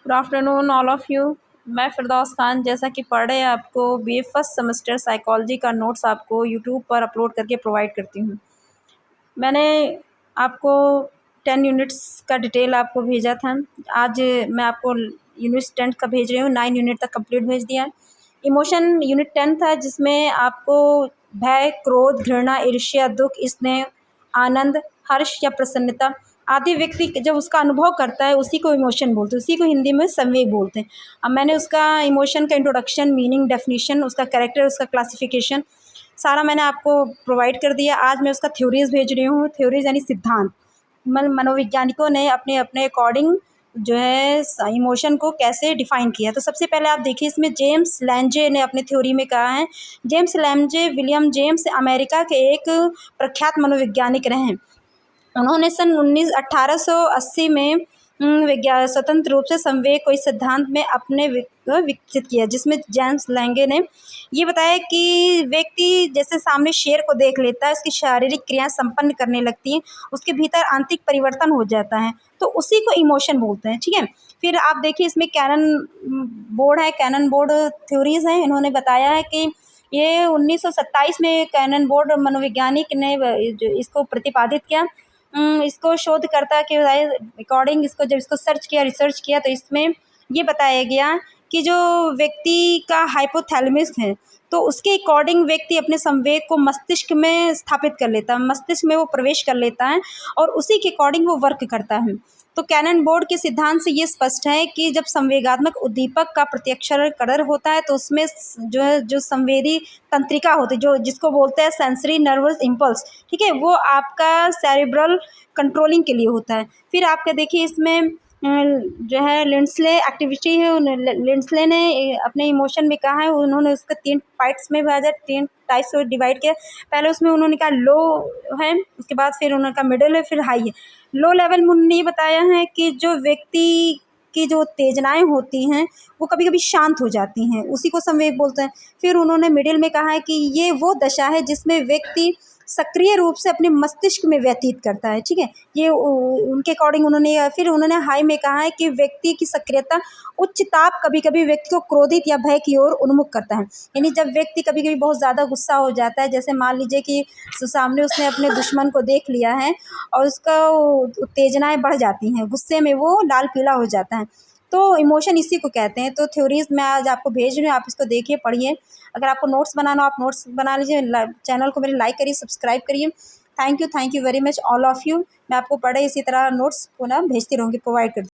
Good afternoon all of you. मैं फ़िरदौस खान, जैसा कि पढ़ रहे आपको बीए फर्स्ट सेमेस्टर साइकोलॉजी का नोट्स आपको यूट्यूब पर अपलोड करके प्रोवाइड करती हूँ। मैंने आपको 10 यूनिट्स का डिटेल आपको भेजा था। आज मैं आपको यूनिट 10 का भेज रही हूँ, 9 यूनिट तक कंप्लीट भेज दिया। इमोशन यूनिट 10 था, जिसमें आपको भय, क्रोध, घृणा, ईर्ष्या, दुख, स्नेह, आनंद, हर्ष या प्रसन्नता आदि व्यक्ति जब उसका अनुभव करता है, उसी को इमोशन बोलते हैं, उसी को हिंदी में संवेग बोलते हैं। अब मैंने उसका इमोशन का इंट्रोडक्शन, मीनिंग, डेफिनेशन, उसका कैरेक्टर, उसका क्लासिफिकेशन सारा मैंने आपको प्रोवाइड कर दिया। आज मैं उसका थ्योरीज़ भेज रही हूँ। थ्योरीज़ यानी सिद्धांत। मनोवैज्ञानिकों ने अपने अपने अकॉर्डिंग जो है इमोशन को कैसे डिफ़ाइन किया। तो सबसे पहले आप देखिए, इसमें जेम्स लैंजे ने अपने थ्योरी में कहा है। जेम्स लैंजे, विलियम जेम्स अमेरिका के एक प्रख्यात मनोवैज्ञानिक रहे हैं। उन्होंने सन 1880 में स्वतंत्र रूप से संवेग को इस सिद्धांत में अपने विकसित किया, जिसमें जेम्स लैंगे ने ये बताया कि व्यक्ति जैसे सामने शेर को देख लेता है, उसकी शारीरिक क्रियाएं संपन्न करने लगती हैं, उसके भीतर आंतरिक परिवर्तन हो जाता है, तो उसी को इमोशन बोलते हैं। ठीक है। फिर आप देखिए, इसमें कैनन बोर्ड है, कैनन बोर्ड थ्योरीज हैं। इन्होंने बताया है कि ये 1927 में कैनन बोर्ड मनोवैज्ञानिक ने जो इसको प्रतिपादित किया। इसको शोधकर्ता के अकॉर्डिंग इसको जब इसको सर्च किया, रिसर्च किया, तो इसमें ये बताया गया कि जो व्यक्ति का हाइपोथैलेमस है, तो उसके अकॉर्डिंग व्यक्ति अपने संवेग को मस्तिष्क में स्थापित कर लेता है, मस्तिष्क में वो प्रवेश कर लेता है और उसी के अकॉर्डिंग वो वर्क करता है। तो कैनन बोर्ड के सिद्धांत से ये स्पष्ट है कि जब संवेगात्मक उद्दीपक का प्रत्यक्षकरण होता है, तो उसमें जो है जो संवेदी तंत्रिका होती है, जो जिसको बोलते हैं सेंसरी नर्वस इम्पल्स, ठीक है, वो आपका सेरेब्रल कंट्रोलिंग के लिए होता है। फिर आपका देखिए, इसमें जो है लिंडसे एक्टिविटी है, लिंडसे ने अपने इमोशन में कहा है, उन्होंने उसका 3 पार्ट्स में विभाजा, 3 टाइप्स में डिवाइड किया। पहले उसमें उन्होंने कहा लो है, उसके बाद फिर उन्होंने कहा मिडिल है, फिर हाई है। लो लेवल में उन्होंने ये बताया है कि जो व्यक्ति की जो उत्तेजनाएं होती हैं, वो कभी कभी शांत हो जाती हैं, उसी को संवेग बोलते हैं। फिर उन्होंने मिडिल में कहा है कि ये वो दशा है जिसमें व्यक्ति सक्रिय रूप से अपने मस्तिष्क में व्यतीत करता है। ठीक है, ये उनके अकॉर्डिंग उन्होंने फिर उन्होंने हाई में कहा है कि व्यक्ति की सक्रियता उच्च ताप कभी कभी व्यक्ति को क्रोधित या भय की ओर उन्मुख करता है। यानी जब व्यक्ति कभी कभी बहुत ज़्यादा गुस्सा हो जाता है, जैसे मान लीजिए कि सामने उसने अपने दुश्मन को देख लिया है और उसका उत्तेजनाएं बढ़ जाती हैं, गुस्से में वो लाल पीला हो जाता है, तो इमोशन इसी को कहते हैं। तो थ्योरीज मैं आज आपको भेज रही हूँ, आप इसको देखिए, पढ़िए। अगर आपको नोट्स बनाना हो, आप नोट्स बना लीजिए। चैनल को मेरे लाइक करिए, सब्सक्राइब करिए। Thank you very much all of you. मैं आपको पढ़े इसी तरह नोट्स पुनः भेजती रहूँगी, प्रोवाइड करती।